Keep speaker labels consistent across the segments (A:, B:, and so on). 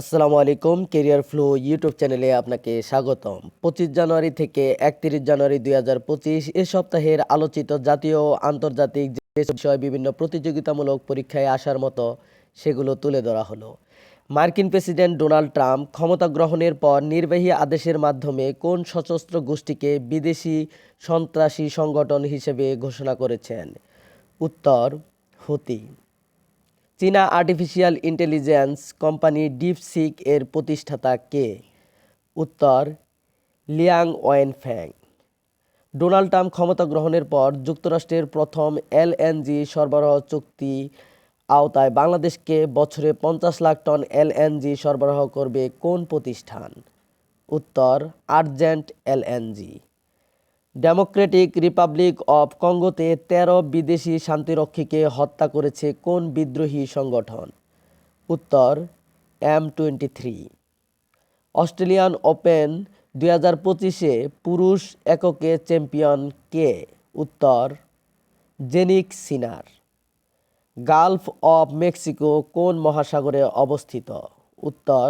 A: আসসালামু আলাইকুম, career flow YouTube চ্যানেলে আপনাকে স্বাগতম। 25 জানুয়ারি থেকে 31 জানুয়ারি 2025 এ সপ্তাহের আলোচিত জাতীয় ও আন্তর্জাতিক যে বিষয় বিভিন্ন প্রতিযোগিতামূলক পরীক্ষায় আসার মতো সেগুলো তুলে ধরা হলো। মার্কিন প্রেসিডেন্ট ডোনাল্ড ট্রাম্প ক্ষমতা গ্রহণের পর নির্বাহী আদেশের মাধ্যমে কোন সশস্ত্র গোষ্ঠীকে বিদেশি সন্ত্রাসী সংগঠন হিসেবে ঘোষণা করেছেন? উত্তর, হুতি। চীনা আর্টিফিশিয়াল ইন্টেলিজেন্স কোম্পানি ডিপসিক এর প্রতিষ্ঠাতা কে? উত্তর, লিয়াং ওয়েনফ্যাং। ডোনাল্ড ট্রাম্প ক্ষমতা গ্রহণের পর যুক্তরাষ্ট্রের প্রথম এলএনজি সরবরাহ চুক্তি আওতায় বাংলাদেশকে বছরে 50 লাখ টন এলএনজি সরবরাহ করবে কোন প্রতিষ্ঠান? উত্তর, Argent LNG. Democratic Republic of কঙ্গোতে 13 বিদেশি শান্তিরক্ষীকে হত্যা করেছে কোন বিদ্রোহী সংগঠন? উত্তর, M23। অস্ট্রেলিয়ান ওপেন 2025-এ পুরুষ এককে চ্যাম্পিয়ন কে? উত্তর, জেনিক সিনার। গালফ অব মেক্সিকো কোন মহাসাগরে অবস্থিত? উত্তর,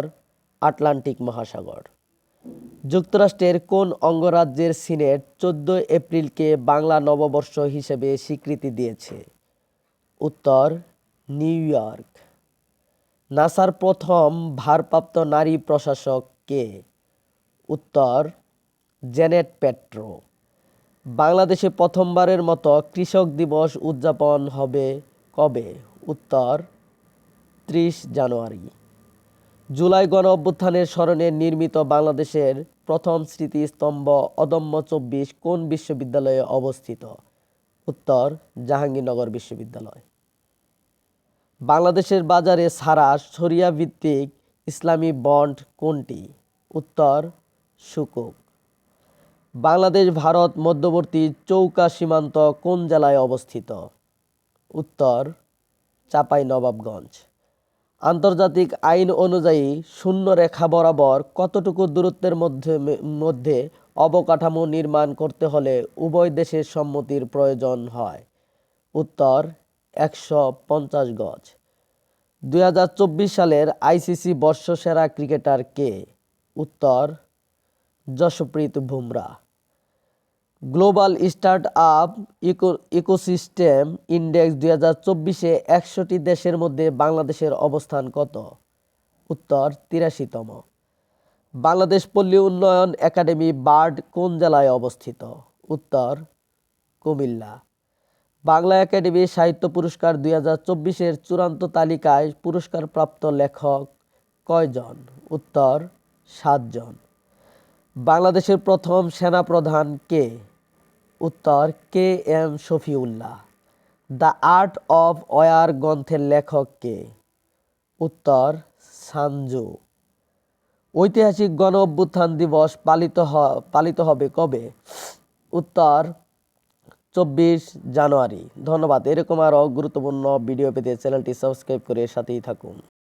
A: আটলান্টিক মহাসাগর। যুক্তরাষ্ট্রের কোন অঙ্গরাজ্যের সিনেট 14 এপ্রিলকে বাংলা নববর্ষ হিসেবে স্বীকৃতি দিয়েছে? উত্তর, নিউ ইয়র্ক। নাসার প্রথম ভারপ্রাপ্ত নারী প্রশাসক কে? উত্তর, জেনেট পেট্রো। বাংলাদেশে প্রথমবারের মতো কৃষক দিবস উদযাপন হবে কবে? উত্তর, 30 জানুয়ারি। জুলাই গণ অভ্যুত্থানের স্মরণে নির্মিত বাংলাদেশের প্রথম স্মৃতিস্তম্ভ অদম্য 24 কোন বিশ্ববিদ্যালয়ে অবস্থিত? উত্তর, জাহাঙ্গীরনগর বিশ্ববিদ্যালয়। বাংলাদেশের বাজারে ছাড়া শরিয়া ভিত্তিক ইসলামী বন্ড কোনটি? উত্তর, সুকুক। বাংলাদেশ ভারত মধ্যবর্তী চৌকা সীমান্ত কোন জেলায় অবস্থিত? উত্তর, চাঁপাইনবাবগঞ্জ। আন্তর্জাতিক আইন অনুযায়ী শূন্য রেখা বরাবর কতটুকু দূরত্বের মধ্যে অবকাঠামো নির্মাণ করতে হলে উভয় দেশের সম্মতির প্রয়োজন হয়? উত্তর, 150 গজ। 2024 সালের আইসিসি বর্ষসেরা ক্রিকেটার কে? উত্তর, Jasprit Bumrah. Global start up ecosystem index 2024-এ 100টি দেশের মধ্যে বাংলাদেশের অবস্থান কত? উত্তর, 83তম। বাংলাদেশ পল্লী উন্নয়ন একাডেমি বার্ড কোন জেলায় অবস্থিত? উত্তর, কুমিল্লা। বাংলা একাডেমি সাহিত্য পুরস্কার 2024-এর চূড়ান্ত তালিকায় পুরস্কারপ্রাপ্ত লেখক কয়জন? উত্তর, 7 জন। বাংলাদেশের প্রথম সেনাপ্রধান কে? উত্তর, KM Shafiullah. The art of war গ্রন্থের লেখক কে? উত্তর, সানজু। ঐতিহাসিক গণ অভ্যুত্থান দিবস পালিত হবে কবে? উত্তর, 24 জানুয়ারি। ধন্যবাদ। এরকম আরও গুরুত্বপূর্ণ ভিডিও পেতে চ্যানেলটি সাবস্ক্রাইব করে সাথেই থাকুন।